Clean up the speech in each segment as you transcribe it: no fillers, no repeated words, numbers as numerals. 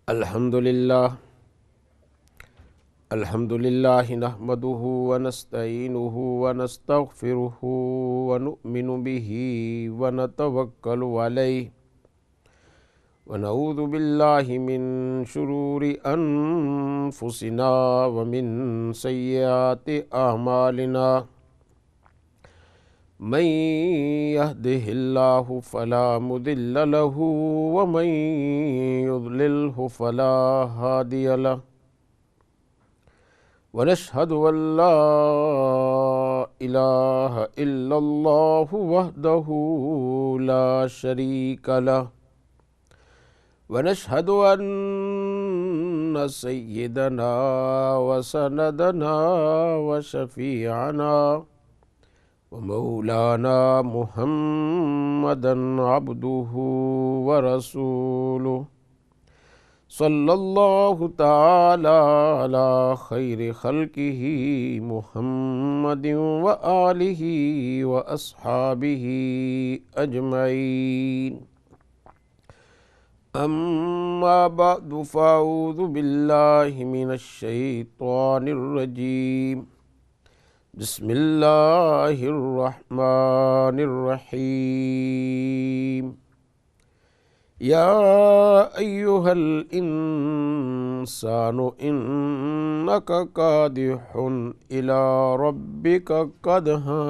الحمد للہ نحمده ونستعینه ونستغفره ونؤمن به ونتوکل علیہ ونعوذ باللہ من شرور انفسنا ومن سیئات اعمالنا من يهده الله فلا مضل له ومن يضلله فلا هادي له ونشهد أن لا إله إلا الله وحده لا شريك له ونشهد أن سيدنا وسندنا وشفيعنا ومولانا محمدا عبده ورسوله صلی اللہ تعالی علی خیر خلقہ محمد وآلہ واصحابہ اجمعین اما بعد فاعوذ باللہ من الشیطان الرجیم بسم اللہ الرحمن الرحیم یا ایہا الانسان انک کادح الی ربک قدحا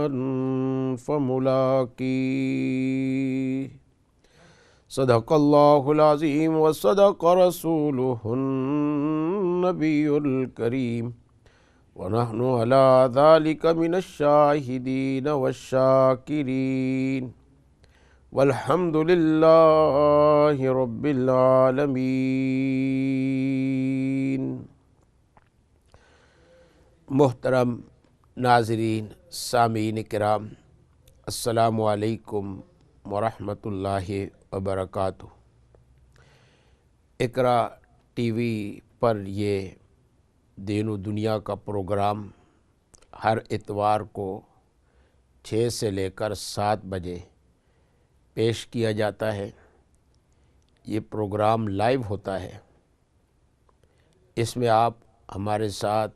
فملاقیہ صدق اللہ العظیم وصدق رسولہ النبی الکریم ونحن علی ذلک من الشاہدین والشاکرین والحمد للہ رب العالمین۔ محترم ناظرین، سامعین کرام، السلام علیکم ورحمۃ اللہ وبرکاتہ۔ اقرا ٹی وی پر یہ دین و دنیا کا پروگرام ہر اتوار کو 6 سے لے کر 7 بجے پیش کیا جاتا ہے۔ یہ پروگرام لائیو ہوتا ہے۔ اس میں آپ ہمارے ساتھ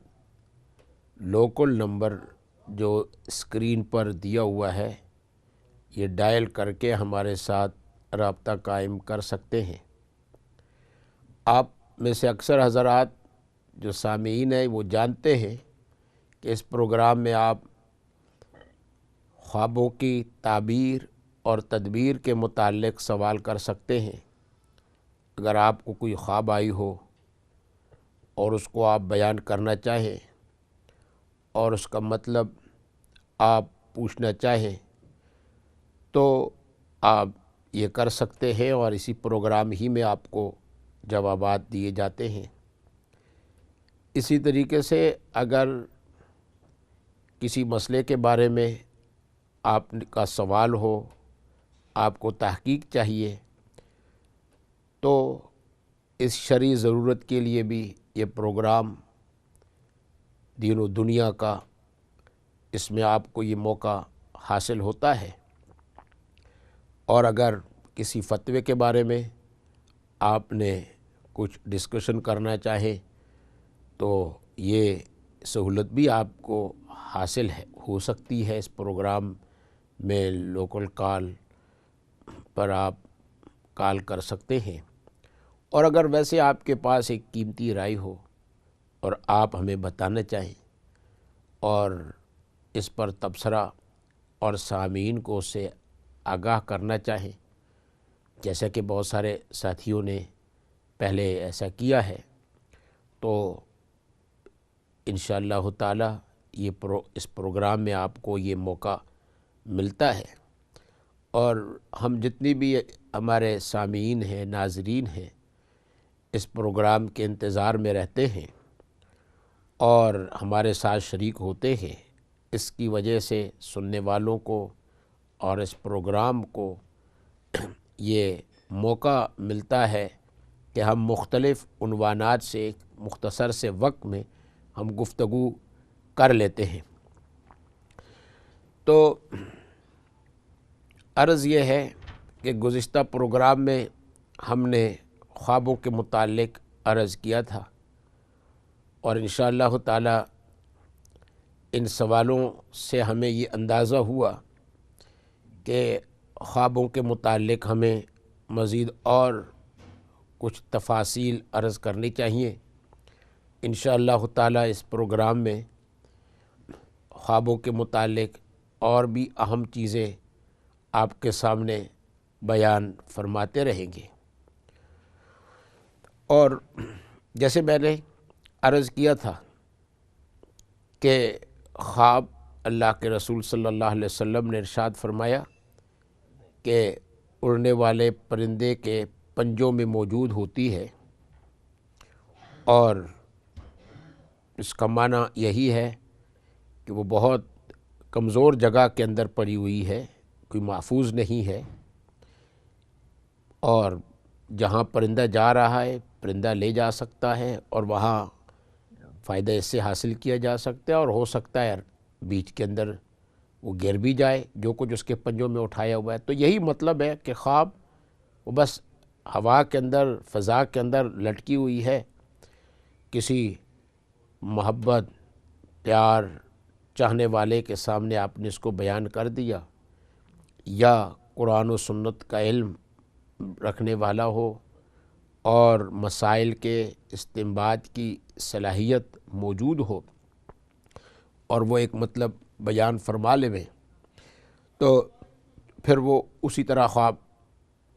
لوکل نمبر جو اسکرین پر دیا ہوا ہے یہ ڈائل کر کے ہمارے ساتھ رابطہ قائم کر سکتے ہیں۔ آپ میں سے اکثر حضرات جو سامعین ہیں وہ جانتے ہیں کہ اس پروگرام میں آپ خوابوں کی تعبیر اور تدبیر کے متعلق سوال کر سکتے ہیں۔ اگر آپ کو کوئی خواب آئی ہو اور اس کو آپ بیان کرنا چاہیں اور اس کا مطلب آپ پوچھنا چاہیں تو آپ یہ کر سکتے ہیں، اور اسی پروگرام ہی میں آپ کو جوابات دیے جاتے ہیں۔ اسی طریقے سے اگر کسی مسئلے کے بارے میں آپ کا سوال ہو، آپ کو تحقیق چاہیے، تو اس شرعی ضرورت کے لیے بھی یہ پروگرام دین و دنیا کا، اس میں آپ کو یہ موقع حاصل ہوتا ہے۔ اور اگر کسی فتوے کے بارے میں آپ نے کچھ ڈسکشن کرنا چاہے تو یہ سہولت بھی آپ کو حاصل ہو سکتی ہے۔ اس پروگرام میں لوکل کال پر آپ کال کر سکتے ہیں، اور اگر ویسے آپ کے پاس ایک قیمتی رائے ہو اور آپ ہمیں بتانا چاہیں اور اس پر تبصرہ اور سامعین کو اس سے آگاہ کرنا چاہیں، جیسا کہ بہت سارے ساتھیوں نے پہلے ایسا کیا ہے، تو انشاءاللہ تعالی اس پروگرام میں آپ کو یہ موقع ملتا ہے۔ اور ہم جتنی بھی ہمارے سامعین ہیں، ناظرین ہیں، اس پروگرام کے انتظار میں رہتے ہیں اور ہمارے ساتھ شریک ہوتے ہیں۔ اس کی وجہ سے سننے والوں کو اور اس پروگرام کو یہ موقع ملتا ہے کہ ہم مختلف عنوانات سے ایک مختصر سے وقت میں ہم گفتگو کر لیتے ہیں۔ تو عرض یہ ہے کہ گزشتہ پروگرام میں ہم نے خوابوں کے متعلق عرض کیا تھا، اور انشاءاللہ تعالی ان سوالوں سے ہمیں یہ اندازہ ہوا کہ خوابوں کے متعلق ہمیں مزید اور کچھ تفاصیل عرض کرنی چاہیے۔ انشاءاللہ تعالی اس پروگرام میں خوابوں کے متعلق اور بھی اہم چیزیں آپ کے سامنے بیان فرماتے رہیں گے۔ اور جیسے میں نے عرض کیا تھا کہ خواب اللہ کے رسول صلی اللہ علیہ وسلم نے ارشاد فرمایا کہ اڑنے والے پرندے کے پنجوں میں موجود ہوتی ہے، اور اس کا معنی یہی ہے کہ وہ بہت کمزور جگہ کے اندر پڑی ہوئی ہے، کوئی محفوظ نہیں ہے، اور جہاں پرندہ جا رہا ہے پرندہ لے جا سکتا ہے، اور وہاں فائدہ اس سے حاصل کیا جا سکتا ہے، اور ہو سکتا ہے بیچ کے اندر وہ گر بھی جائے جو کچھ اس کے پنجوں میں اٹھایا ہوا ہے۔ تو یہی مطلب ہے کہ خواب وہ بس ہوا کے اندر، فضا کے اندر لٹکی ہوئی ہے، کسی محبت، پیار، چاہنے والے کے سامنے آپ نے اس کو بیان کر دیا، یا قرآن و سنت کا علم رکھنے والا ہو اور مسائل کے استنباط کی صلاحیت موجود ہو، اور وہ ایک مطلب بیان فرما لے، تو پھر وہ اسی طرح خواب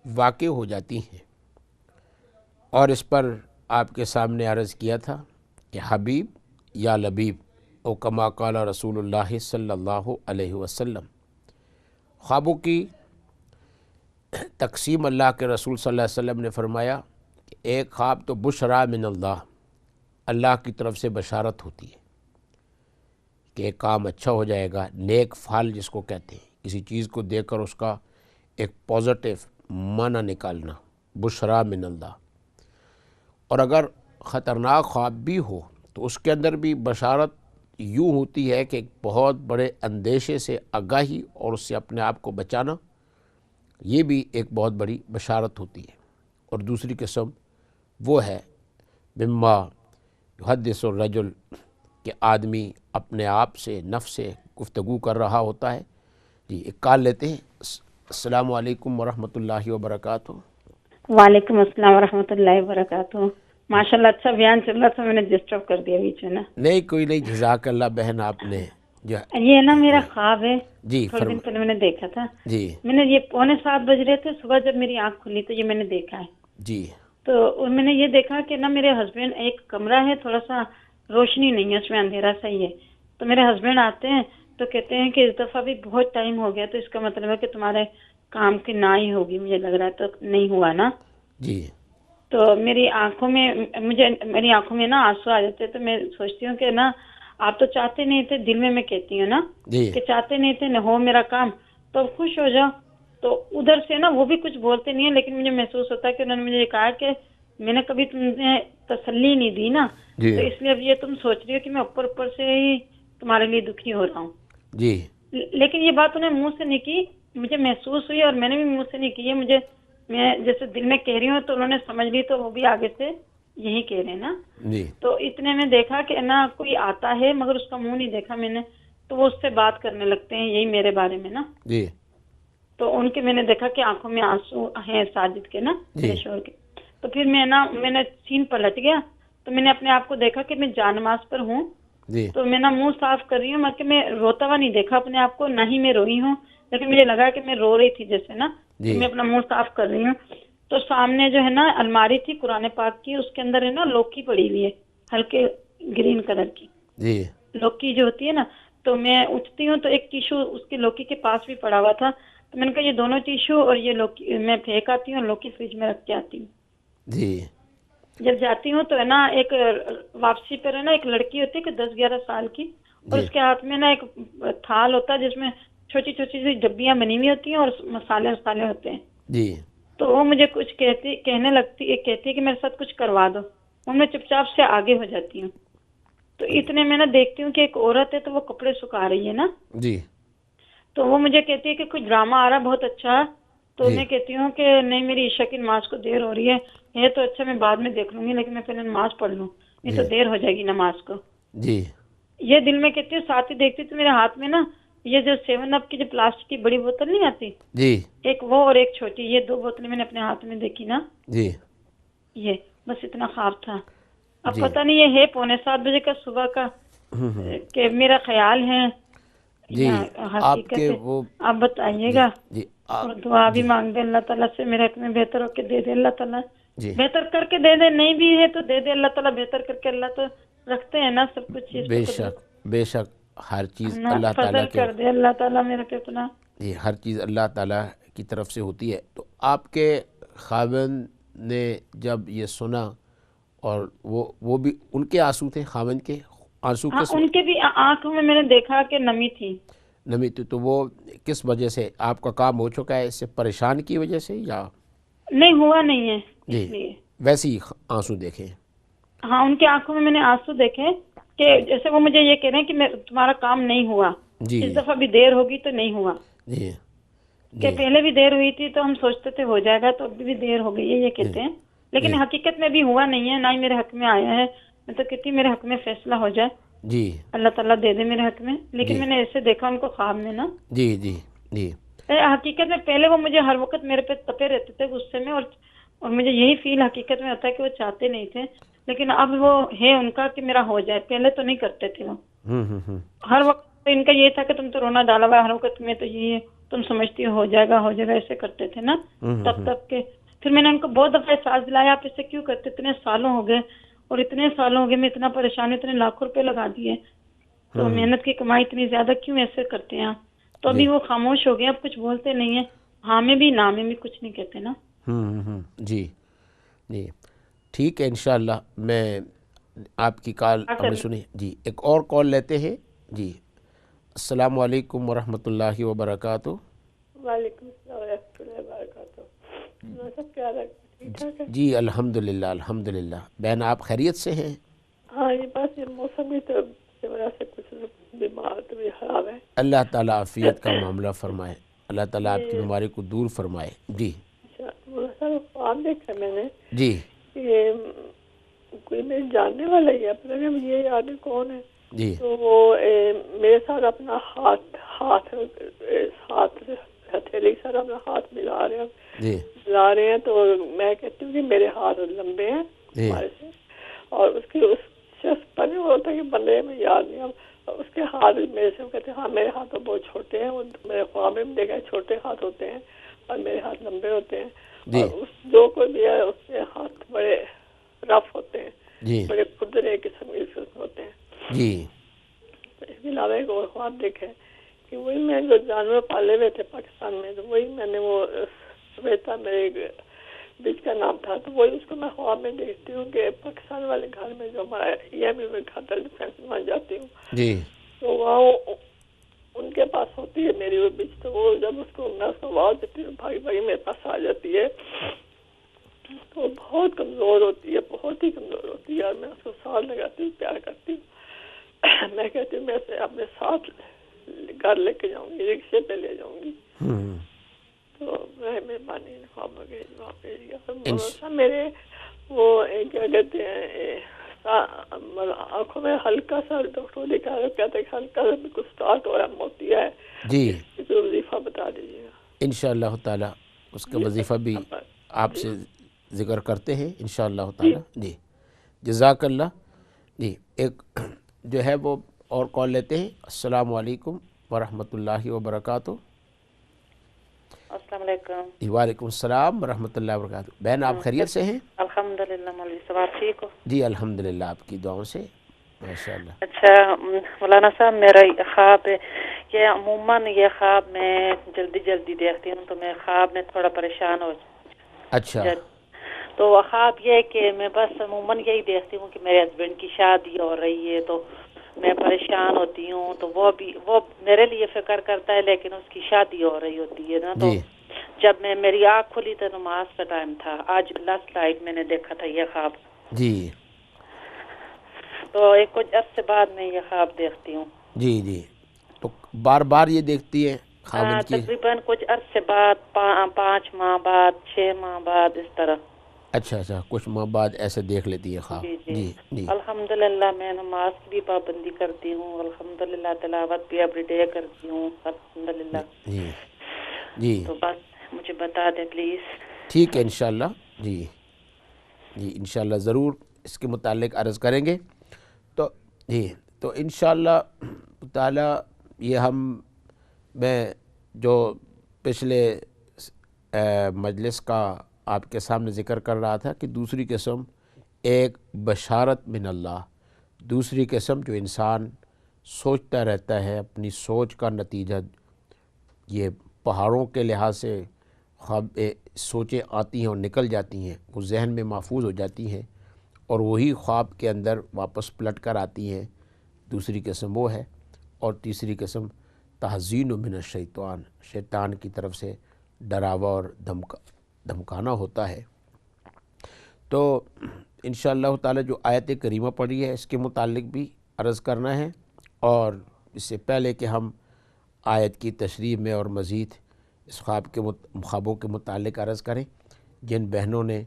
واقع ہو جاتی ہیں۔ اور اس پر آپ کے سامنے عرض کیا تھا کہ حبیب یا لبیب، او کما قال رسول اللہ صلی اللہ علیہ وسلم، خوابوں کی تقسیم اللہ کے رسول صلی اللہ علیہ وسلم نے فرمایا کہ ایک خواب تو بشرا من اللہ کی طرف سے بشارت ہوتی ہے کہ ایک کام اچھا ہو جائے گا، نیک فعل جس کو کہتے ہیں، کسی چیز کو دیکھ کر اس کا ایک پازیٹیو معنی نکالنا، بشرا من اللہ۔ اور اگر خطرناک خواب بھی ہو تو اس کے اندر بھی بشارت یوں ہوتی ہے کہ ایک بہت بڑے اندیشے سے آگاہی اور اس سے اپنے آپ کو بچانا، یہ بھی ایک بہت بڑی بشارت ہوتی ہے۔ اور دوسری قسم وہ ہے مما یحدث الرجل، کہ آدمی اپنے آپ سے، نفس سے گفتگو کر رہا ہوتا ہے۔ جی ایک کال لیتے ہیں۔ السلام علیکم ورحمۃ اللہ وبرکاتہ۔ وعلیکم السلام ورحمۃ اللہ وبرکاتہ۔ ماشاء اللہ، اچھا بیان چل رہا تھا، میں نے ڈسٹرب کر دیا بیچ میں نا۔ نہیں کوئی نہیں، جزاک اللہ بہن، آپ نے جو یہ نا میرا خواب ہے، جی تھوڑے دن پہلے میں نے دیکھا تھا۔ جی میں نے یہ 6:45 بج رہے تھے صبح، جب میری آنکھ کھلی تو یہ میں نے دیکھا ہے۔ جی تو میں نے یہ دیکھا کہ نا میرے ہسبینڈ، ایک کمرہ ہے تھوڑا سا روشنی نہیں ہے اس میں، اندھیرا سا ہی ہے، تو میرے ہسبینڈ آتے ہیں تو کہتے ہیں کہ اس دفعہ بھی بہت ٹائم ہو گیا، تو اس کا مطلب ہے کہ تمہارے کام کی نہ ہی ہوگی، مجھے لگ رہا ہے، تو نہیں ہوا نا۔ جی تو میری آنکھوں میں نا آنسو آ جاتے، تو میں سوچتی ہوں کہ نا آپ تو چاہتے نہیں تھے، دل میں کہتی ہوں نا جی کہ چاہتے نہیں تھے نہ ہو میرا کام، تو خوش ہو جاؤ۔ تو ادھر سے نا وہ بھی کچھ بولتے نہیں ہیں، لیکن مجھے محسوس ہوتا ہے کہ انہوں نے مجھے یہ کہا کہ میں نے کبھی تمہیں تسلی نہیں دی نا، جی تو اس لیے اب یہ تم سوچ رہی ہو کہ میں اوپر سے ہی تمہارے لیے دکھی ہو رہا ہوں۔ جی لیکن یہ بات انہیں منہ سے نہیں کی، مجھے محسوس ہوئی، اور میں نے بھی منہ سے نہیں کی ہے، میں جیسے دل میں کہہ رہی ہوں تو انہوں نے سمجھ لی، تو وہ بھی آگے سے یہی کہہ رہے ہیں نا۔ جی تو اتنے میں دیکھا کہ نا کوئی آتا ہے، مگر اس کا منہ نہیں دیکھا میں نے، تو وہ اس سے بات کرنے لگتے ہیں یہی میرے بارے میں نا۔ جی تو ان کے میں نے دیکھا کہ آنکھوں میں آنسو ہیں ساجد کے نا، میرے شوہر کے۔ تو پھر میں نے سین پلٹ گیا، تو میں نے اپنے آپ کو دیکھا کہ میں جانماز پر ہوں، جی تو میں نا منہ صاف کر رہی ہوں، میں روتا ہوا نہیں دیکھا اپنے آپ کو، نہ ہی میں روئی ہوں، لیکن مجھے لگا کہ میں رو رہی تھی جیسے نا، تو میں اپنا منہ صاف کر رہی ہوں۔ تو سامنے جو ہے نا الماری تھی قرآن پاک کی، اس کے اندر ہے نا لوکی پڑی ہوئی ہے، ہلکے گرین کلر کی جی لوکی جو ہوتی ہے نا۔ تو میں اٹھتی ہوں تو ایک ٹیشو اس کی لوکی کے پاس بھی پڑا ہوا تھا، تو میں نے کہا یہ دونوں ٹیشو اور یہ لوکی میں پھینک آتی ہوں، لوکی فریج میں رکھ کے آتی ہوں۔ جی جب جاتی ہوں تو ہے نا ایک واپسی پر ہے نا ایک لڑکی ہوتی ہے کہ 10-11 سال کی، اور اس کے ہاتھ میں نا ایک تھال ہوتا ہے جس میں چھوٹی چھوٹی سی ڈبیاں بنی ہوئی ہوتی ہیں اور مسالے ہوتے ہیں۔ جی تو وہ مجھے کچھ کہنے لگتی ہے، کہتی ہے کہ میرے ساتھ کچھ کروا دو، اور میں چپ چاپ سے آگے ہو جاتی ہوں۔ تو اتنے میں نا دیکھتی ہوں کہ ایک عورت ہے، تو وہ کپڑے سکھا رہی ہے نا، جی تو وہ مجھے کہتی ہے کہ کوئی ڈرامہ آ رہا بہت اچھا، تو میں کہتی ہوں کہ نہیں میری عشاء کی نماز کو دیر ہو رہی ہے تو اچھا میں بعد میں دیکھ لوں گی، لیکن میں پہلے نماز پڑھ لوں، نہیں تو دیر ہو جائے گی نماز کو. جی یہ دل میں کہتی ہوں. ساتھ ہی دیکھتی تو میرے ہاتھ میں نا یہ جو 7 اپ کی جو پلاسٹک کی بڑی بوتل نہیں آتی، جی ایک وہ اور ایک چھوٹی، یہ 2 بوتلیں میں نے اپنے ہاتھ میں دیکھی نا. جی یہ بس اتنا خواب تھا. اب جی پتہ نہیں یہ ہے 6:45 کا صبح کا کہ میرا خیال ہے جی یا آپ حقیقت کے ہے، وہ آپ بتائیے جی گا. جی اور دعا بھی جی مانگ دے اللہ تعالیٰ سے میرے حق میں بہتر ہو کے دے دے اللہ تعالیٰ، جی بہتر کر کے دے دے، نہیں بھی ہے تو دے دے اللہ تعالیٰ بہتر کر کے. اللہ تو رکھتے ہیں نا سب کچھ چیز پہ بے قدرت، شک بے شک ہر چیز نا اللہ تعالیٰ فضل کے کر دے اللہ تعالیٰ میرے پہ اپنا. جی ہر چیز اللہ تعالیٰ کی طرف سے ہوتی ہے. تو آپ کے خاوند نے جب یہ سنا اور وہ بھی ان کے آنسو تھے، خاوند کے آنسو ہاں کس ان کے بھی آنکھوں میں نے دیکھا کہ نمی تھی. نمی تھی، تو وہ کس وجہ سے؟ آپ کا کام ہو چکا ہے اس سے پریشان کی وجہ سے یا نہیں ہوا نہیں ہے جی اس لیے؟ ویسے ہی آنسو دیکھے؟ ہاں ان کی آنکھوں میں نے آنسو دیکھے کہ جیسے وہ مجھے یہ کہہ رہے ہیں کہ تمہارا کام نہیں ہوا، جی اس دفعہ بھی دیر ہوگی تو نہیں ہوا. جی کہ جی پہلے بھی دیر ہوئی تھی تو ہم سوچتے تھے ہو جائے گا، تو ابھی بھی دیر ہو گئی ہے یہ جی کہتے ہیں، لیکن جی حقیقت میں بھی ہوا نہیں ہے، نہ ہی میرے حق میں آیا ہے. میں تو کہتی میرے حق میں فیصلہ ہو جائے، جی اللہ تعالیٰ دے دے میرے حق میں. لیکن جی میں نے ایسے دیکھا ان کو خواب میں نا. جی جی جی حقیقت میں پہلے وہ مجھے ہر وقت میرے پہ تپے رہتے تھے غصے میں، اور مجھے یہی فیل حقیقت میں ہوتا ہے کہ وہ چاہتے نہیں تھے، لیکن اب وہ ہے ان کا کہ میرا ہو جائے. پہلے تو نہیں کرتے تھے وہ، ہر وقت ان کا یہ تھا کہ تم تو رونا ڈالا ہوا ہے ہر وقت میں، تو یہ تم سمجھتی ہو جائے گا ایسے کرتے تھے نا تب تب کے. پھر میں نے ان کو بہت دفعہ احساس دلایا آپ ایسے کیوں کرتے، اتنے سالوں ہو گئے اور اتنے سالوں ہو گئے میں اتنا پریشان ہوں، اتنے لاکھوں روپے لگا دیے، تو محنت کی کمائی اتنی زیادہ کیوں ایسے کرتے ہیں آپ. تو جی ابھی وہ خاموش ہو گئے، اب کچھ بولتے نہیں ہیں، ہاں میں بھی نہ میں بھی کچھ نہیں کہتے نا. جی جی ٹھیک ہے انشاءاللہ. میں آپ کی کال ہم نے سنی. جی ایک اور کال لیتے ہیں. جی السلام علیکم ورحمۃ اللہ وبرکاتہ. وعلیکم السلام ورحمۃ اللہ وبرکاتہ. سب کیا ٹھیک ٹھاک ہے؟ جی الحمدللہ الحمدللہ. بہن آپ خیریت سے ہیں؟ ہاں یہ بس یہ موسم ہی تو کی وجہ سے کچھ بیمار تو بھی خراب ہے. اللہ تعالیٰ عافیت کا معاملہ فرمائے، اللہ تعالیٰ آپ کی بیماری کو دور فرمائے. جی سر خواب دیکھا میں نے جی کہ کوئی میرے جاننے والا ہی ہے، پتہ نہیں یہ آدمی کون ہے. جی تو وہ میرے ساتھ اپنا ہاتھ ہتھیلی کے ساتھ اپنا ہاتھ ملا رہے ہیں تو میں کہتی ہوں کہ میرے ہاتھ لمبے ہیں ہمارے سے، اور اس شخص پر نہیں ہوتا کہ بندے میں یاد نہیں. اب اس کے ہاتھ میرے سے کہتے ہیں ہاں میرے ہاتھ تو بہت چھوٹے ہیں، وہ میرے خواب میں دیکھا ہے چھوٹے ہاتھ ہوتے ہیں اور میرے ہاتھ لمبے ہوتے ہیں. اور اس جو کوئی بھی ہے اس کے ہاتھ بڑے رف ہوتے ہیں، بڑے کھردرے قسم کے ہوتے ہیں. جی اس کے علاوہ ایک اور خواب دیکھا ہے کہ وہی میں جو جانور پالے ہوئے تھے پاکستان میں، تو وہی میں نے وہ سویتا میرے بیچ کا نام تھا، تو وہی اس کو میں خواب میں دیکھتی ہوں کہ پاکستان والے گھر میں جو ہمارا میں کھاتا ڈیفینس وہاں جاتی ہوں جی تو وہاں ان کے پاس ہوتی ہے میری وہ بیچ. تو وہ جب اس کو میں اس کو آواز دیتی ہوں بھائی بھائی میرے پاس آ جاتی ہے، تو بہت کمزور ہوتی ہے، بہت ہی کمزور ہوتی ہے، اور میں اس کو ساتھ لگاتی ہوں، پیار کرتی ہوں. میں کہتی ہوں میں اسے اپنے ساتھ گھر لے کے جاؤں گی، رکشے پہ لے جاؤں گی. تو مہربانی خواب ہو گئی وہاں پہ. میرے وہ کیا کہتے ہیں آنکھوں میں ہلکا سا ڈاکٹر دکھا رہا کہتے ہیں ہلکا سا کچھ اسٹارٹ ہو رہا ہے موتیا ہے. جی وظیفہ بتا دیجیے گا انشاءاللہ تعالیٰ. اس کا وظیفہ بھی آپ سے ذکر کرتے ہیں انشاءاللہ تعالیٰ. جی جزاک اللہ. جی ایک جو ہے وہ اور کال لیتے ہیں. السلام علیکم ورحمۃ اللہ وبرکاتہ. السلام علیکم. وعلیکم السلام ورحمۃ اللہ وبرکاتہ. بہن آپ خیریت سے ہیں؟ الحمدللہ مولوی صاحب آپ ٹھیک ہو؟ جی الحمدللہ آپ کی دعاؤں سے ماشاءاللہ. اچھا مولانا صاحب میرا خواب ہے کہ عموماً یہ خواب میں جلدی دیکھتی ہوں تو میں خواب میں تھوڑا پریشان ہو. اچھا تو خواب یہ ہے کہ میں بس عموماً یہی دیکھتی ہوں کہ میرے ہسبینڈ کی شادی ہو رہی ہے تو میں پریشان ہوتی ہوں، تو وہ میرے لیے فکر کرتا ہے لیکن اس کی شادی ہو رہی ہوتی ہے نا. تو جب میری آنکھ کھلی تو نماز کا ٹائم تھا، آج لاسٹ نائٹ میں نے دیکھا تھا یہ خواب. جی تو ایک کچھ عرصے بعد میں یہ خواب دیکھتی ہوں. جی جی تو بار بار یہ دیکھتی ہے خاوند کی تقریباً کچھ عرصے بعد 5 ماہ بعد 6 ماہ بعد اس طرح. اچھا کچھ ماہ بعد ایسے دیکھ لیتی ہے خواب. جی جی الحمدللہ میں نماز کی بھی پابندی کرتی ہوں, الحمدللہ تلاوت بھی ایوری ڈے کرتی ہوں الحمدللہ. جی تو بس مجھے بتا دیں پلیز. ٹھیک ہے انشاءاللہ. جی انشاءاللہ ضرور اس کے متعلق عرض کریں گے. تو انشاءاللہ تعالی یہ میں جو پچھلے مجلس کا آپ کے سامنے ذکر کر رہا تھا کہ دوسری قسم ایک بشارت من اللہ، دوسری قسم جو انسان سوچتا رہتا ہے، اپنی سوچ کا نتیجہ یہ پہاڑوں کے لحاظ سے خواب سوچیں آتی ہیں اور نکل جاتی ہیں، وہ ذہن میں محفوظ ہو جاتی ہیں اور وہی خواب کے اندر واپس پلٹ کر آتی ہیں. دوسری قسم وہ ہے. اور تیسری قسم تحزین من الشیطان، شیطان کی طرف سے ڈراوا اور دھمکانا ہوتا ہے. تو انشاءاللہ تعالی جو آیت کریمہ پڑھی ہے اس کے متعلق بھی عرض کرنا ہے، اور اس سے پہلے کہ ہم آیت کی تشریح میں اور مزید اس خوابوں کے متعلق عرض کریں، جن بہنوں نے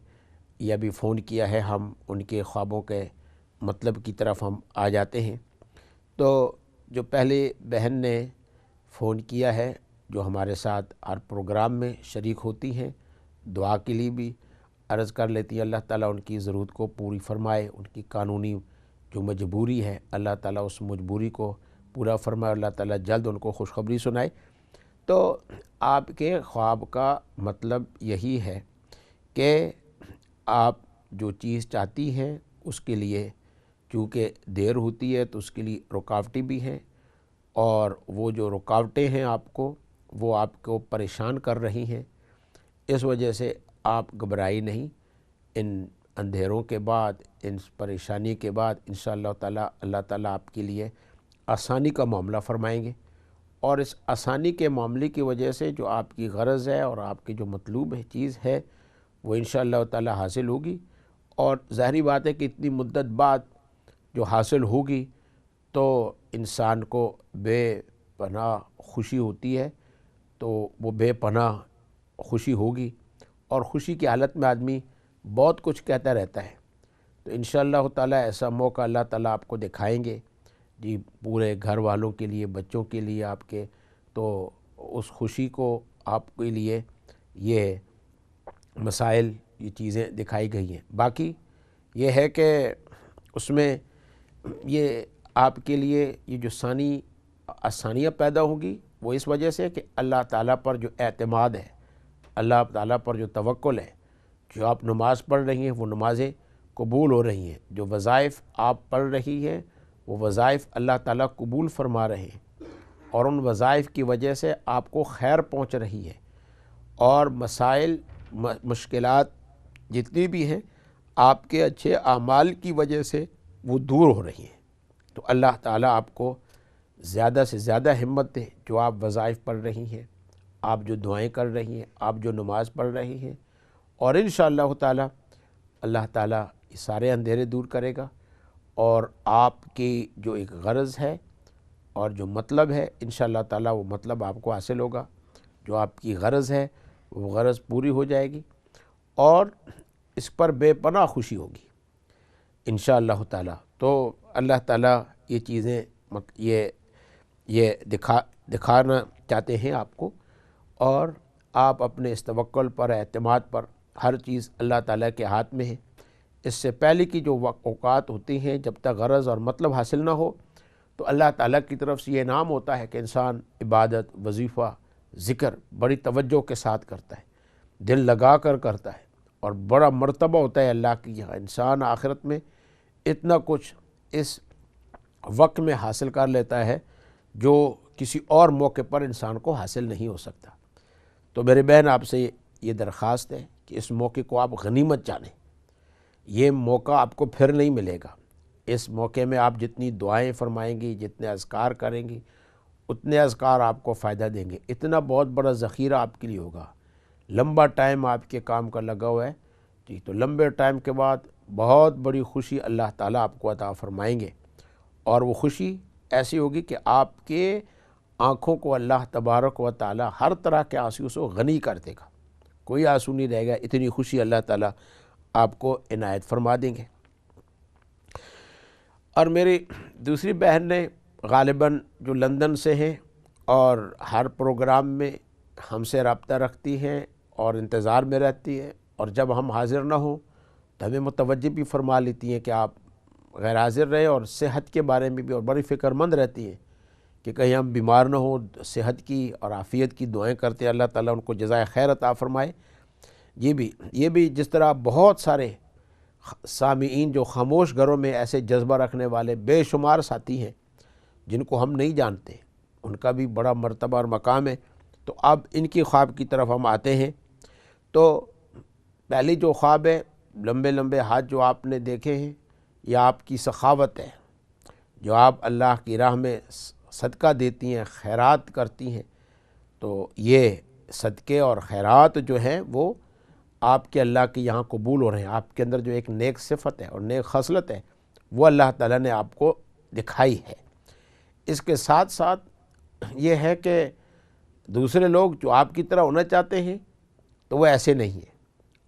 یہ بھی فون کیا ہے ہم ان کے خوابوں کے مطلب کی طرف ہم آ جاتے ہیں. تو جو پہلے بہن نے فون کیا ہے جو ہمارے ساتھ ہر پروگرام میں شریک ہوتی ہیں، دعا کے لیے بھی عرض کر لیتی ہیں، اللہ تعالیٰ ان کی ضرورت کو پوری فرمائے. ان کی قانونی جو مجبوری ہے اللہ تعالیٰ اس مجبوری کو پورا فرمائے، اللہ تعالیٰ جلد ان کو خوشخبری سنائے. تو آپ کے خواب کا مطلب یہی ہے کہ آپ جو چیز چاہتی ہیں اس کے لیے چونکہ دیر ہوتی ہے تو اس کے لیے رکاوٹیں بھی ہیں، اور وہ جو رکاوٹیں ہیں آپ کو وہ آپ کو پریشان کر رہی ہیں. اس وجہ سے آپ گھبرائی نہیں. ان اندھیروں کے بعد، ان پریشانی کے بعد انشاءاللہ تعالیٰ اللہ تعالیٰ آپ کے لیے آسانی کا معاملہ فرمائیں گے، اور اس آسانی کے معاملے کی وجہ سے جو آپ کی غرض ہے اور آپ کی جو مطلوب ہے چیز ہے وہ انشاءاللہ تعالیٰ حاصل ہوگی. اور ظاہری بات ہے کہ اتنی مدت بعد جو حاصل ہوگی تو انسان کو بے پناہ خوشی ہوتی ہے، تو وہ بے پناہ خوشی ہوگی، اور خوشی کی حالت میں آدمی بہت کچھ کہتا رہتا ہے. تو انشاءاللہ تعالیٰ ایسا موقع اللہ تعالیٰ آپ کو دکھائیں گے جی، پورے گھر والوں کے لیے، بچوں کے لیے آپ کے. تو اس خوشی کو آپ کے لیے یہ مسائل، یہ چیزیں دکھائی گئی ہیں. باقی یہ ہے کہ اس میں یہ آپ کے لیے یہ جو آسانیاں پیدا ہوں گی وہ اس وجہ سے کہ اللہ تعالیٰ پر جو اعتماد ہے، اللہ تعالیٰ پر جو توکل ہے، جو آپ نماز پڑھ رہی ہیں وہ نمازیں قبول ہو رہی ہیں، جو وظائف آپ پڑھ رہی ہیں وہ وظائف اللہ تعالیٰ قبول فرما رہے ہیں، اور ان وظائف کی وجہ سے آپ کو خیر پہنچ رہی ہے، اور مسائل مشکلات جتنی بھی ہیں آپ کے اچھے اعمال کی وجہ سے وہ دور ہو رہی ہیں. تو اللہ تعالیٰ آپ کو زیادہ سے زیادہ ہمت دے. جو آپ وظائف پڑھ رہی ہیں، آپ جو دعائیں کر رہی ہیں، آپ جو نماز پڑھ رہی ہیں، اور انشاءاللہ تعالیٰ اللہ تعالیٰ یہ سارے اندھیرے دور کرے گا، اور آپ کی جو ایک غرض ہے اور جو مطلب ہے انشاءاللہ تعالیٰ وہ مطلب آپ کو حاصل ہوگا. جو آپ کی غرض ہے وہ غرض پوری ہو جائے گی، اور اس پر بے پناہ خوشی ہوگی انشاءاللہ تعالیٰ. تو اللہ تعالیٰ یہ چیزیں یہ دکھانا چاہتے ہیں آپ کو، اور آپ اپنے اس توکل پر، اعتماد پر، ہر چیز اللہ تعالیٰ کے ہاتھ میں ہے. اس سے پہلے کی جو اوقات ہوتی ہیں جب تک غرض اور مطلب حاصل نہ ہو تو اللہ تعالیٰ کی طرف سے یہ انعام ہوتا ہے کہ انسان عبادت، وظیفہ، ذکر بڑی توجہ کے ساتھ کرتا ہے، دل لگا کر کرتا ہے، اور بڑا مرتبہ ہوتا ہے اللہ کی یہاں. انسان آخرت میں اتنا کچھ اس وقت میں حاصل کر لیتا ہے جو کسی اور موقع پر انسان کو حاصل نہیں ہو سکتا. تو میرے بہن آپ سے یہ درخواست ہے کہ اس موقع کو آپ غنیمت جانیں. یہ موقع آپ کو پھر نہیں ملے گا. اس موقع میں آپ جتنی دعائیں فرمائیں گی، جتنے اذکار کریں گی، اتنے اذکار آپ کو فائدہ دیں گے. اتنا بہت بڑا ذخیرہ آپ کے لیے ہوگا. لمبا ٹائم آپ کے کام کا لگا ہوا ہے جی، تو لمبے ٹائم کے بعد بہت بڑی خوشی اللہ تعالیٰ آپ کو عطا فرمائیں گے، اور وہ خوشی ایسی ہوگی کہ آپ کے آنکھوں کو اللہ تبارک و تعالی ہر طرح کے آنسو سے غنی کر دے گا، کوئی آنسو نہیں رہے گا، اتنی خوشی اللہ تعالیٰ آپ کو عنایت فرما دیں گے۔ اور میری دوسری بہن نے غالباً جو لندن سے ہیں اور ہر پروگرام میں ہم سے رابطہ رکھتی ہیں اور انتظار میں رہتی ہیں، اور جب ہم حاضر نہ ہوں تو ہمیں متوجہ بھی فرما لیتی ہیں کہ آپ غیر حاضر رہے، اور صحت کے بارے میں بھی اور بڑی فکر مند رہتی ہیں کہ کہیں ہم بیمار نہ ہوں، صحت کی اور عافیت کی دعائیں کرتے ہیں، اللہ تعالیٰ ان کو جزائے خیر عطا فرمائے۔ یہ بھی جس طرح بہت سارے سامعین جو خاموش گھروں میں ایسے جذبہ رکھنے والے بے شمار ساتھی ہیں جن کو ہم نہیں جانتے، ان کا بھی بڑا مرتبہ اور مقام ہے۔ تو اب ان کی خواب کی طرف ہم آتے ہیں۔ تو پہلی جو خواب ہے، لمبے لمبے ہاتھ جو آپ نے دیکھے ہیں، یہ آپ کی سخاوت ہے، جو آپ اللہ کی راہ میں صدقہ دیتی ہیں، خیرات کرتی ہیں۔ تو یہ صدقے اور خیرات جو ہیں وہ آپ کے اللہ کے یہاں قبول ہو رہے ہیں۔ آپ کے اندر جو ایک نیک صفت ہے اور نیک خصلت ہے وہ اللہ تعالیٰ نے آپ کو دکھائی ہے۔ اس کے ساتھ ساتھ یہ ہے کہ دوسرے لوگ جو آپ کی طرح ہونا چاہتے ہیں تو وہ ایسے نہیں ہیں۔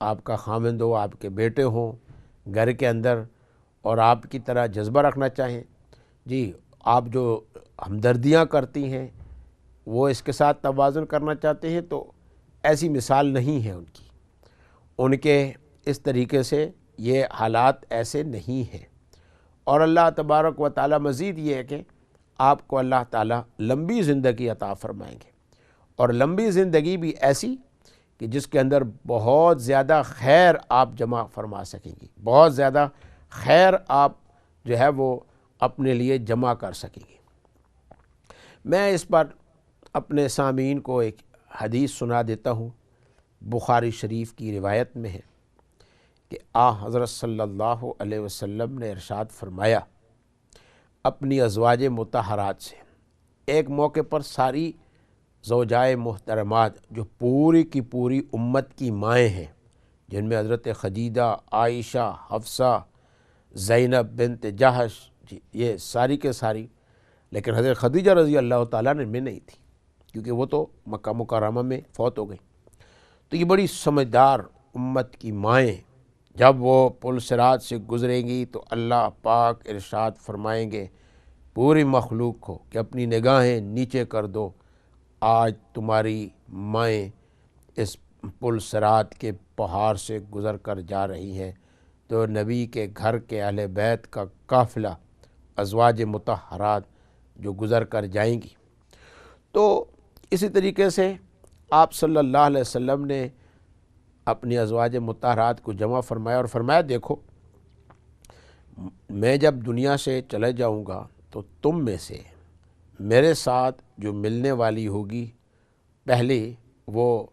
آپ کا خاوند ہو، آپ کے بیٹے ہوں گھر کے اندر اور آپ کی طرح جذبہ رکھنا چاہیں، جی آپ جو ہمدردیاں کرتی ہیں وہ اس کے ساتھ توازن کرنا چاہتے ہیں، تو ایسی مثال نہیں ہے ان کے اس طریقے سے یہ حالات ایسے نہیں ہیں۔ اور اللہ تبارک و تعالیٰ مزید یہ ہے کہ آپ کو اللہ تعالیٰ لمبی زندگی عطا فرمائیں گے، اور لمبی زندگی بھی ایسی کہ جس کے اندر بہت زیادہ خیر آپ جمع فرما سکیں گی، بہت زیادہ خیر آپ جو ہے وہ اپنے لیے جمع کر سکیں گی۔ میں اس پر اپنے سامعین کو ایک حدیث سنا دیتا ہوں، بخاری شریف کی روایت میں ہے کہ حضرت صلی اللہ علیہ وسلم نے ارشاد فرمایا اپنی ازواج مطہرات سے، ایک موقع پر ساری زوجائے محترمات جو پوری کی پوری امت کی مائیں ہیں، جن میں حضرت خدیجہ، عائشہ، حفصہ، زینب بنت جہش، یہ ساری کے ساری، لیکن حضرت خدیجہ رضی اللہ تعالیٰ نے میں نہیں تھی کیونکہ وہ تو مکہ مکرمہ میں فوت ہو گئی۔ تو یہ بڑی سمجھدار امت کی مائیں جب وہ پل صراط سے گزریں گی تو اللہ پاک ارشاد فرمائیں گے پوری مخلوق کو کہ اپنی نگاہیں نیچے کر دو، آج تمہاری مائیں اس پل صراط کے پہاڑ سے گزر کر جا رہی ہیں۔ تو نبی کے گھر کے اہل بیت کا قافلہ، ازواج مطہرات جو گزر کر جائیں گی۔ تو اسی طریقے سے آپ صلی اللہ علیہ وسلم نے اپنی ازواج مطہرات کو جمع فرمایا اور فرمایا دیکھو میں جب دنیا سے چلے جاؤں گا تو تم میں سے میرے ساتھ جو ملنے والی ہوگی پہلے وہ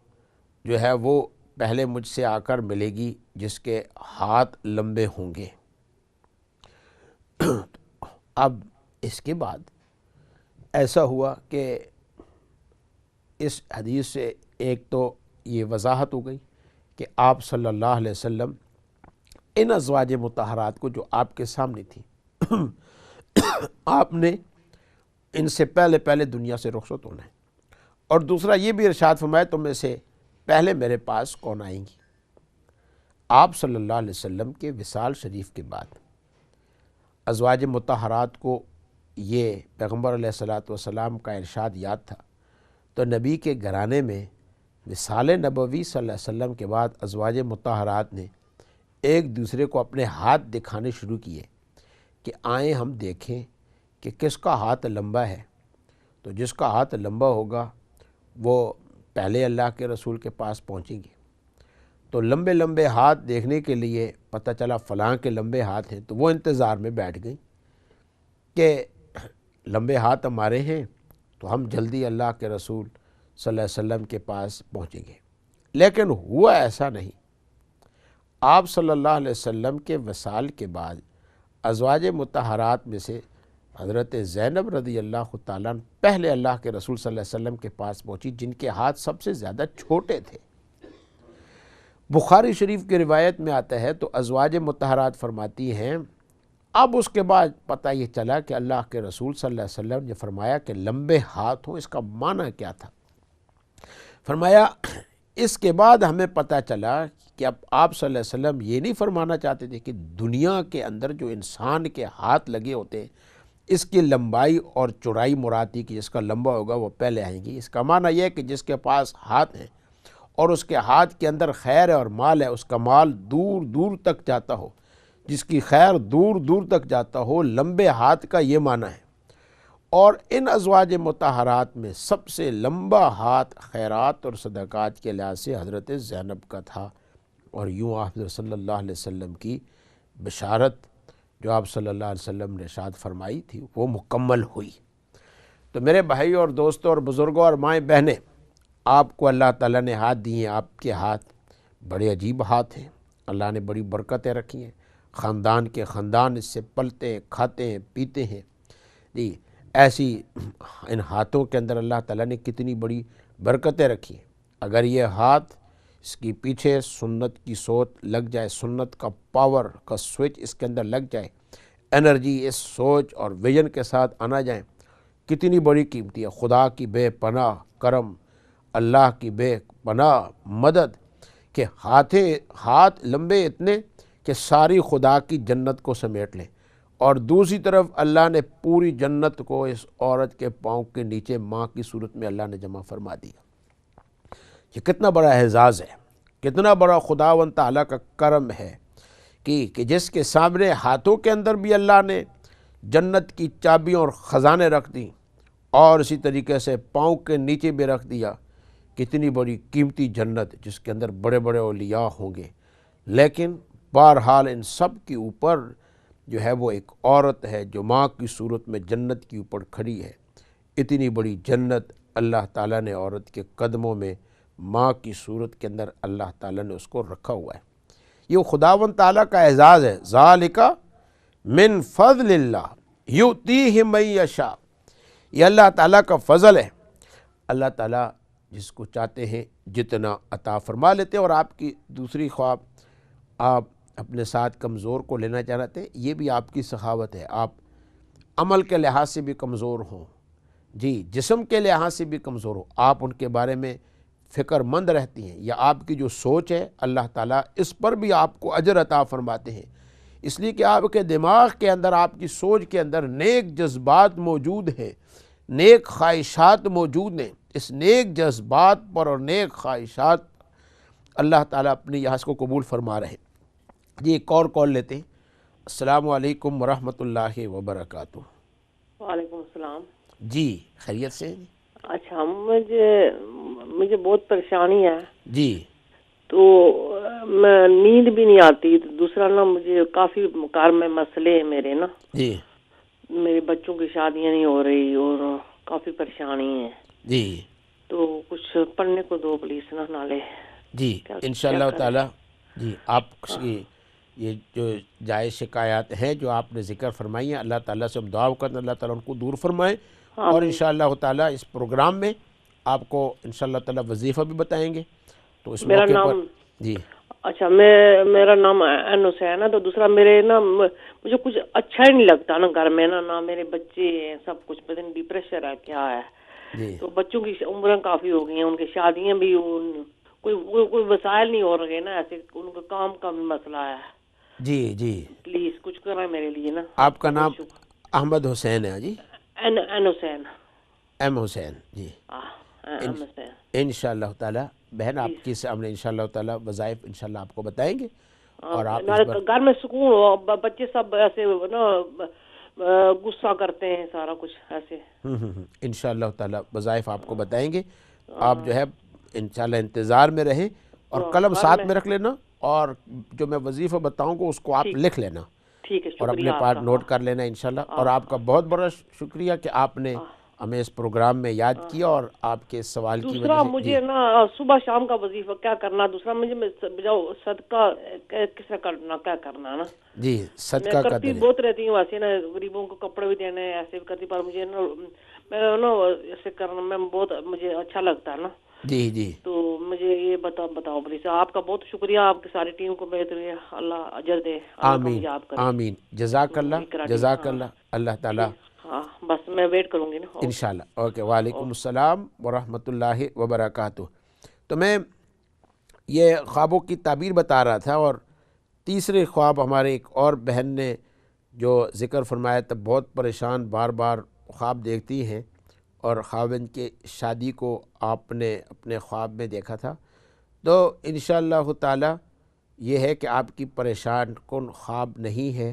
جو ہے وہ پہلے مجھ سے آ کر ملے گی جس کے ہاتھ لمبے ہوں گے۔ اب اس کے بعد ایسا ہوا کہ اس حدیث سے ایک تو یہ وضاحت ہو گئی کہ آپ صلی اللہ علیہ وسلم ان ازواج مطہرات کو جو آپ کے سامنے تھی آپ نے ان سے پہلے دنیا سے رخصت ہونا ہے، اور دوسرا یہ بھی ارشاد فرمایا تم میں سے پہلے میرے پاس کون آئیں گی۔ آپ صلی اللہ علیہ وسلم کے وصال شریف کے بعد ازواج مطہرات کو یہ پیغمبر علیہ الصلوۃ والسلام کا ارشاد یاد تھا، تو نبی کے گھرانے میں وصال نبوی صلی اللہ علیہ وسلم کے بعد ازواج مطہرات نے ایک دوسرے کو اپنے ہاتھ دکھانے شروع کیے کہ آئیں ہم دیکھیں کہ کس کا ہاتھ لمبا ہے۔ تو جس کا ہاتھ لمبا ہوگا وہ پہلے اللہ کے رسول کے پاس پہنچیں گے۔ تو لمبے لمبے ہاتھ دیکھنے کے لیے پتہ چلا فلاں کے لمبے ہاتھ ہیں، تو وہ انتظار میں بیٹھ گئیں کہ لمبے ہاتھ ہمارے ہیں تو ہم جلدی اللہ کے رسول صلی اللہ علیہ وسلم کے پاس پہنچیں گے۔ لیکن ہوا ایسا نہیں۔ آپ صلی اللہ علیہ وسلم کے وصال کے بعد ازواج مطہرات میں سے حضرت زینب رضی اللہ تعالیٰ پہلے اللہ کے رسول صلی اللہ علیہ وسلم کے پاس پہنچی، جن کے ہاتھ سب سے زیادہ چھوٹے تھے۔ بخاری شریف کی روایت میں آتا ہے تو ازواج مطہرات فرماتی ہیں اب اس کے بعد پتہ یہ چلا کہ اللہ کے رسول صلی اللہ علیہ وسلم نے فرمایا کہ لمبے ہاتھ ہوں، اس کا معنی کیا تھا؟ فرمایا اس کے بعد ہمیں پتہ چلا کہ اب آپ صلی اللہ علیہ وسلم یہ نہیں فرمانا چاہتے تھے کہ دنیا کے اندر جو انسان کے ہاتھ لگے ہوتے ہیں اس کی لمبائی اور چوڑائی مراد تھی کہ جس کا لمبا ہوگا وہ پہلے آئیں گی۔ اس کا معنی یہ ہے کہ جس کے پاس ہاتھ ہیں اور اس کے ہاتھ کے اندر خیر ہے اور مال ہے، اس کا مال دور دور تک جاتا ہو، جس کی خیر دور دور تک جاتا ہو، لمبے ہاتھ کا یہ معنی ہے۔ اور ان ازواج مطہرات میں سب سے لمبا ہاتھ خیرات اور صدقات کے لحاظ سے حضرت زینب کا تھا، اور یوں آپ صلی اللہ علیہ وسلم کی بشارت جو آپ صلی اللہ علیہ وسلم نے ارشاد فرمائی تھی وہ مکمل ہوئی۔ تو میرے بھائی اور دوستوں اور بزرگوں اور مائیں بہنیں، آپ کو اللہ تعالیٰ نے ہاتھ دیے ہیں، آپ کے ہاتھ بڑے عجیب ہاتھ ہیں، اللہ نے بڑی برکتیں رکھی ہیں، خاندان کے خاندان اس سے پلتے ہیں، کھاتے ہیں، پیتے ہیں۔ جی ایسی ان ہاتھوں کے اندر اللہ تعالیٰ نے کتنی بڑی برکتیں رکھی ہیں۔ اگر یہ ہاتھ اس کی پیچھے سنت کی سوچ لگ جائے، سنت کا پاور کا سوئچ اس کے اندر لگ جائے، انرجی اس سوچ اور ویژن کے ساتھ آنا جائیں، کتنی بڑی قیمتی ہے۔ خدا کی بے پناہ کرم، اللہ کی بے پناہ مدد کہ ہاتھ لمبے اتنے کہ ساری خدا کی جنت کو سمیٹ لیں، اور دوسری طرف اللہ نے پوری جنت کو اس عورت کے پاؤں کے نیچے ماں کی صورت میں اللہ نے جمع فرما دیا۔ یہ کتنا بڑا اعزاز ہے، کتنا بڑا خداوند تعالیٰ کا کرم ہے کہ جس کے سامنے ہاتھوں کے اندر بھی اللہ نے جنت کی چابیاں اور خزانے رکھ دیں، اور اسی طریقے سے پاؤں کے نیچے بھی رکھ دیا۔ کتنی بڑی قیمتی جنت جس کے اندر بڑے بڑے اولیاء ہوں گے، لیکن بہرحال ان سب کے اوپر جو ہے وہ ایک عورت ہے جو ماں کی صورت میں جنت کے اوپر کھڑی ہے۔ اتنی بڑی جنت اللہ تعالیٰ نے عورت کے قدموں میں ماں کی صورت کے اندر اللہ تعالیٰ نے اس کو رکھا ہوا ہے۔ یہ خداوند تعالیٰ کا اعزاز ہے۔ ذالک من فضل اللہ یؤتیہ من یشاء، یہ اللہ تعالیٰ کا فضل ہے۔ اللہ تعالیٰ جس کو چاہتے ہیں جتنا عطا فرما لیتے ہیں۔ اور آپ کی دوسری خواب، آپ اپنے ساتھ کمزور کو لینا چاہتے ہیں، یہ بھی آپ کی سخاوت ہے۔ آپ عمل کے لحاظ سے بھی کمزور ہوں، جی جسم کے لحاظ سے بھی کمزور ہو، آپ ان کے بارے میں فکر مند رہتی ہیں، یا آپ کی جو سوچ ہے اللہ تعالیٰ اس پر بھی آپ کو اجر عطا فرماتے ہیں، اس لیے کہ آپ کے دماغ کے اندر، آپ کی سوچ کے اندر نیک جذبات موجود ہیں، نیک خواہشات موجود ہیں۔ اس نیک جذبات پر اور نیک خواہشات اللہ تعالیٰ اپنی یہاں کو قبول فرما رہے ہیں۔ جی ایک اور کال لیتے ہیں۔ السلام علیکم ورحمۃ اللہ وبرکاتہ۔ وعلیکم السلام۔ جی خیریت سے؟ اچھا، مجھے بہت پریشانی ہے جی۔ تو میں نیند بھی نہیں آتی، دوسرا نا مجھے کافی کار میں مسئلے ہیں میرے نا، جی میرے بچوں کی شادیاں نہیں ہو رہی اور کافی پریشانی ہے۔ جی تو کچھ پڑھنے کو دو پلیز نا نالے۔ جی انشاءاللہ تعالیٰ۔ جی آپ کی یہ جو جائز شکایات ہیں جو آپ نے ذکر فرمائی ہیں، اللہ تعالیٰ سے ہم دعا کرتے ہیں اللہ تعالیٰ ان کو دور فرمائے، اور انشاءاللہ تعالیٰ اس پروگرام میں آپ کو انشاءاللہ تعالیٰ وظیفہ بھی بتائیں گے۔ تو اس موقع پر جی اچھا، میرا نام این حسین ہے۔ تو دوسرا میرے نا مجھے کچھ اچھا ہی نہیں لگتا نا گھر میں نا میرے بچے ہیں، سب کچھ پتہ نہیں ڈپریشن ہے کیا ہے۔ جی تو بچوں کی عمریں کافی ہو گئی ہیں، ان کی شادیاں بھی کوئی وسائل نہیں ہو رہے نا، ایسے ان کا کام کا بھی مسئلہ ہے۔ جی جی پلیز کچھ کریں میرے لیے نا۔ آپ کا نام احمد حسین ہے؟ جی این حسین، ایم حسین۔ جی ایم حسین۔ انشاءاللہ تعالیٰ بہن آپ کی سے ہم نے انشاءاللہ تعالیٰ وظائف انشاءاللہ آپ کو بتائیں گے، اور آپ گھر میں سکون ہو، بچے سب ایسے نا غصہ کرتے ہیں، سارا کچھ ایسے۔ انشاءاللہ تعالیٰ وظائف آپ کو بتائیں گے۔ آپ جو ہے انشاءاللہ انتظار میں رہیں، اور قلم ساتھ میں رکھ لینا، اور جو میں وظیفہ بتاؤں گا اس کو آپ لکھ لینا، ٹھیک ہے، اور اپنے پاس نوٹ کر لینا انشاءاللہ۔ اور آپ کا بہت بڑا شکریہ کہ آپ نے ہمیں اس پروگرام میں یاد کیا، اور آپ کے سوال کی وجہ سے۔ دوسرا مجھے نا صبح شام کا وظیفہ کیا کرنا، دوسرا مجھے صدقہ کس طرح کرنا، کیا کرنا نا؟ جی صدقہ میں کرتی بہت رہتی ہوں ایسے نا، غریبوں کو کپڑے بھی دینے ایسے بھی کرتی، پر مجھے نا میں نا ایسے کرنا میں بہت مجھے اچھا لگتا ہے نا۔ جی جی تو مجھے یہ بتاؤ پلیز. آپ کا بہت شکریہ, آپ کی ساری ٹیم کو بہترین اللہ اجر دے, اللہ آمین کامیاب کرے. آمین. جزاک اللہ جزاک اللہ. اللہ تعالیٰ ہاں بس میں ویٹ کروں گی نا. انشاءاللہ. اوکے. وعلیکم السلام ورحمۃ اللہ وبرکاتہ. تو میں یہ خوابوں کی تعبیر بتا رہا تھا, اور تیسرے خواب ہمارے ایک اور بہن نے جو ذکر فرمایا تھا, بہت پریشان, بار بار خواب دیکھتی ہیں, اور خاوند کے شادی کو آپ نے اپنے خواب میں دیکھا تھا. تو انشاءاللہ تعالی یہ ہے کہ آپ کی پریشان کن خواب نہیں ہے.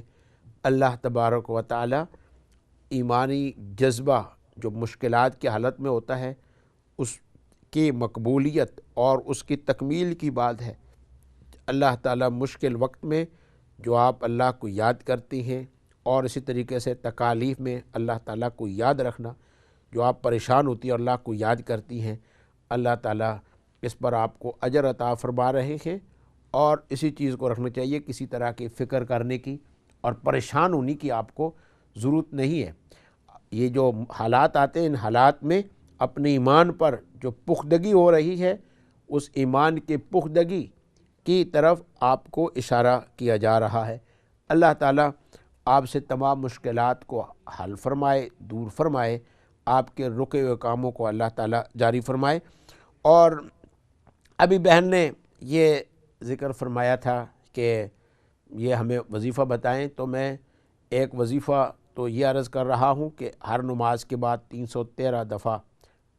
اللہ تبارک و تعالی ایمانی جذبہ جو مشکلات کی حالت میں ہوتا ہے اس کی مقبولیت اور اس کی تکمیل کی بات ہے. اللہ تعالیٰ مشکل وقت میں جو آپ اللہ کو یاد کرتی ہیں, اور اسی طریقے سے تکالیف میں اللہ تعالیٰ کو یاد رکھنا, جو آپ پریشان ہوتی ہیں اور اللہ کو یاد کرتی ہیں, اللہ تعالیٰ اس پر آپ کو اجر عطا فرما رہے ہیں. اور اسی چیز کو رکھنا چاہیے, کسی طرح کی فکر کرنے کی اور پریشان ہونے کی آپ کو ضرورت نہیں ہے. یہ جو حالات آتے ہیں, ان حالات میں اپنے ایمان پر جو پختگی ہو رہی ہے, اس ایمان کے پختگی کی طرف آپ کو اشارہ کیا جا رہا ہے. اللہ تعالیٰ آپ سے تمام مشکلات کو حل فرمائے, دور فرمائے, آپ کے رکے ہوئے کاموں کو اللہ تعالیٰ جاری فرمائے. اور ابھی بہن نے یہ ذکر فرمایا تھا کہ یہ ہمیں وظیفہ بتائیں, تو میں ایک وظیفہ تو یہ عرض کر رہا ہوں کہ ہر نماز کے بعد 313 دفعہ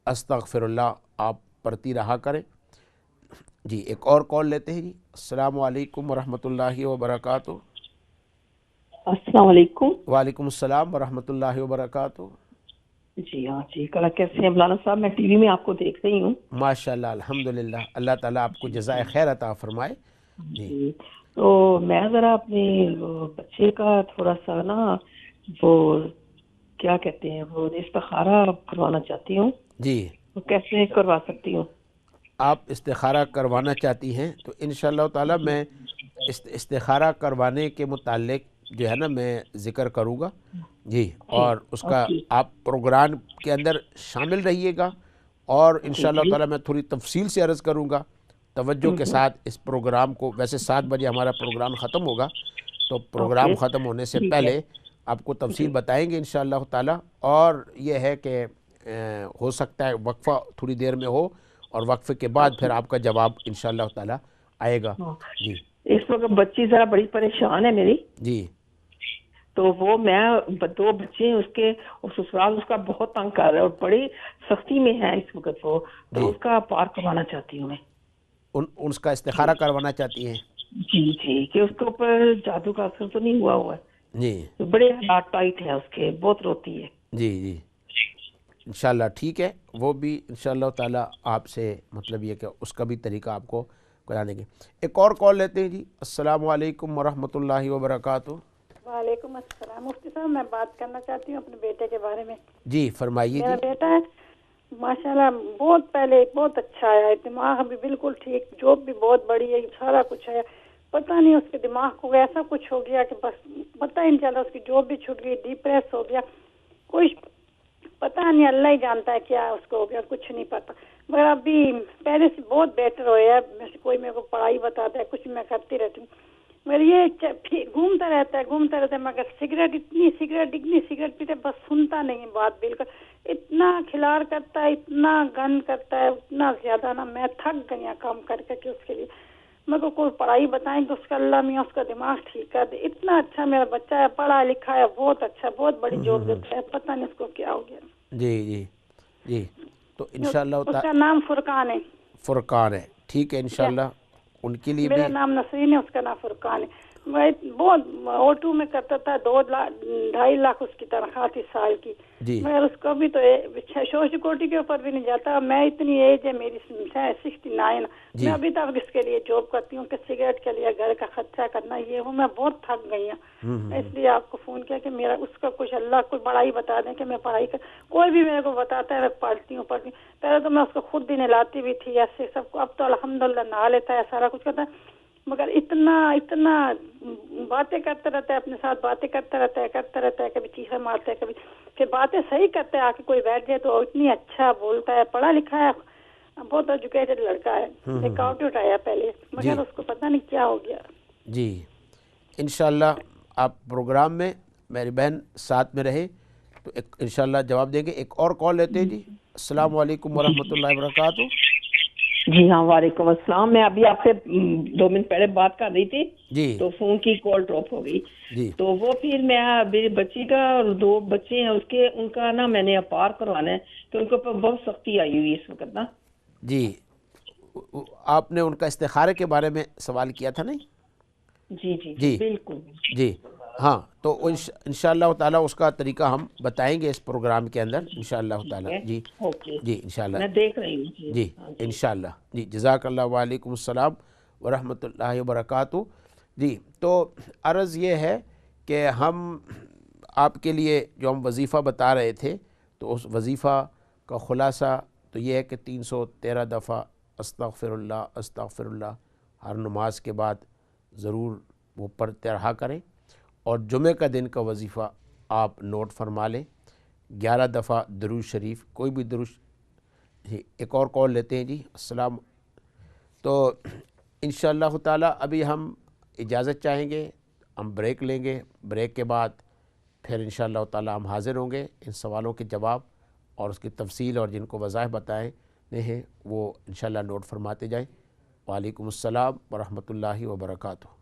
استغفر اللہ آپ پڑھتی رہا کریں. جی ایک اور کال لیتے ہیں. جی السلام علیکم ورحمۃ اللہ وبرکاتہ. السلام علیکم. وعلیکم السلام ورحمۃ اللہ وبرکاتہ. جی ہاں جی, کل کیسے ہیں مولانا صاحب؟ میں ٹی وی میں آپ کو دیکھ رہی ہوں. ماشاء اللہ الحمدللہ, اللہ تعالیٰ آپ کو جزائے خیر عطا فرمائے. جی تو میں ذرا اپنے بچے کا تھوڑا سا نا وہ کیا کہتے ہیں وہ استخارہ کروانا چاہتی ہوں. جی وہ کیسے کروا سکتی ہوں؟ آپ استخارہ کروانا چاہتی ہیں تو انشاءاللہ تعالیٰ میں استخارہ کروانے کے متعلق جو ہے نا میں ذکر کروں گا. جی, اور اس کا آپ پروگرام کے اندر شامل رہیے گا, اور انشاءاللہ تعالیٰ میں تھوڑی تفصیل سے عرض کروں گا. توجہ کے ساتھ اس پروگرام کو, ویسے 7 بجے ہمارا پروگرام ختم ہوگا, تو پروگرام ختم ہونے سے پہلے آپ کو تفصیل بتائیں گے انشاءاللہ تعالیٰ. اور یہ ہے کہ ہو سکتا ہے وقفہ تھوڑی دیر میں ہو, اور وقفے کے بعد پھر آپ کا جواب انشاءاللہ تعالیٰ آئے گا. جی اس وقت بچی ذرا بڑی پریشان ہے میری. جی تو وہ میں 2 بچے اس کے سسرال اس کا بہت تنگ کر رہے ہیں اور بڑی سختی میں ہے اس وقت وہ, تو اس کا پار کروانا چاہتی ہوں میں. اس کا استخارہ کروانا چاہتی ہیں؟ جی جی, کہ اس کے اوپر جادو کا اثر تو نہیں ہوا ہے. جی بڑے حالات ٹائٹ ہیں اس کے, بہت روتی ہے. جی جی انشاءاللہ ٹھیک ہے, وہ بھی انشاءاللہ تعالیٰ آپ سے مطلب یہ کہ اس کا بھی طریقہ آپ کو بتا دیں گے. ایک اور کال لیتے ہیں. جی السلام علیکم ورحمۃ اللہ وبرکاتہ. وعلیکم السلام. مفتی صاحب میں بات کرنا چاہتی ہوں اپنے بیٹے کے بارے میں. جی فرمائیے. میرا بیٹا ہے ماشاءاللہ بہت پہلے بہت اچھا ہے, دماغ بھی بالکل ٹھیک, جاب بھی بہت بڑی ہے, سارا کچھ ہے. پتہ نہیں اس کے دماغ کو ایسا کچھ ہو گیا کہ بس پتہ ہی نہیں چلا, اس کی جاب بھی چھوٹ گئی, ڈپریس ہو گیا, کچھ پتہ نہیں, اللہ ہی جانتا ہے کیا اس کو ہو گیا, کچھ نہیں پتہ. مگر ابھی پہلے سے بہت بیٹر ہو ہے. کوئی میرے کو پڑھائی بتاتا ہے, کچھ میں کرتی رہتی ہوں, مگر یہ گھومتا رہتا ہے, مگر اتنی سگریٹ پیتے, بس سنتا نہیں بات بالکل. اتنا کھلار کرتا ہے, اتنا گن کرتا ہے, اتنا زیادہ نا میں تھک گئی ہوں کام کر کے اس کے لیے. میرے کو کوئی پڑھائی بتائیں تو اس کا اللہ میاں اس کا دماغ ٹھیک کر دے. اتنا اچھا میرا بچہ ہے, پڑھا لکھا ہے, بہت اچھا, بہت بڑی جاب دیتا ہے, پتہ نہیں اس کو کیا ہو گیا. جی جی جی تو انشاءاللہ اس کا نام فرقان ہے. فرقان ہے, ٹھیک ہے انشاءاللہ ان کے لیے. میرا نام نسرین ہے, اس کا نام فرقان ہے. بہت آٹو میں کرتا تھا, 2.5 لاکھ اس کی تنخواہ تھی سال کی. مگر اس کو بھی تو سوشل سیکورٹی کے اوپر بھی نہیں جاتا. میں اتنی ایج ہے میری 69, میں ابھی تک اس کے لیے جاب کرتی ہوں کہ سگریٹ کے لیے گھر کا خرچہ کرنا یہ ہوں. میں بہت تھک گئی ہوں, اس لیے آپ کو فون کیا کہ میرا اس کا کچھ اللہ کوئی پڑھائی بتا دیں کہ میں پڑھائی کر. کوئی بھی میرے کو بتاتا ہے میں پڑھتی ہوں. پہلے تو میں اس کو خود ہی نہلاتی بھی تھی ایسے سب کو, اب تو الحمدللہ نہا لیتا ہے, سارا کچھ کرتا ہے. مگر اتنا باتیں کرتا رہتا ہے, اپنے ساتھ باتیں کرتا رہتا ہے, کبھی چیخے مارتا ہے, کبھی پھر باتیں صحیح کرتا ہے, آ کے کوئی بیٹھ جائے تو اتنی اچھا بولتا ہے, پڑھا لکھا ہے, بہت ایجوکیٹڈ لڑکا ہے, اکاؤنٹنٹ آیا پہلے, مگر اس کو پتہ نہیں کیا ہو گیا. جی انشاءاللہ آپ پروگرام میں میری بہن ساتھ میں رہے تو انشاءاللہ جواب دیں گے. ایک اور کال لیتے ہیں جی. السلام علیکم ورحمۃ اللہ وبرکاتہ. جی ہاں وعلیکم السلام. میں ابھی آپ سے 2 منٹ پہلے بات کر رہی تھی جی تو فون کی کال ڈراپ ہو گئی. جی تو وہ پھر میں میری بچی کا اور 2 بچے ہیں اس کے, ان کا نا میں نے اپار کروانا ہے تو ان کے اوپر بہت سختی آئی ہوئی ہے اس وقت نا. جی آپ نے ان کا استخارے کے بارے میں سوال کیا تھا نہیں؟ جی جی جی بالکل جی ہاں, تو انشاءاللہ تعالیٰ اس کا طریقہ ہم بتائیں گے اس پروگرام کے اندر انشاءاللہ تعالیٰ. جی جی انشاءاللہ میں دیکھ رہی ہوں. جی انشاءاللہ. جی جزاک اللہ. وعلیکم السلام ورحمۃ اللہ وبرکاتہ. جی تو عرض یہ ہے کہ ہم آپ کے لیے جو ہم وظیفہ بتا رہے تھے تو اس وظیفہ کا خلاصہ تو یہ ہے کہ 313 دفعہ استغفر اللہ ہر نماز کے بعد ضرور وہ پڑھتے رہا کریں. اور جمعہ کا دن کا وظیفہ آپ نوٹ فرما لیں, 11 دفعہ درود شریف, کوئی بھی درود. ایک اور کال لیتے ہیں جی. السلام. تو انشاءاللہ تعالیٰ ابھی ہم اجازت چاہیں گے, ہم بریک لیں گے, بریک کے بعد پھر انشاءاللہ تعالیٰ ہم حاضر ہوں گے ان سوالوں کے جواب اور اس کی تفصیل, اور جن کو وظائف بتائے ہیں وہ انشاءاللہ نوٹ فرماتے جائیں. وعلیکم السلام ورحمۃ اللہ وبرکاتہ.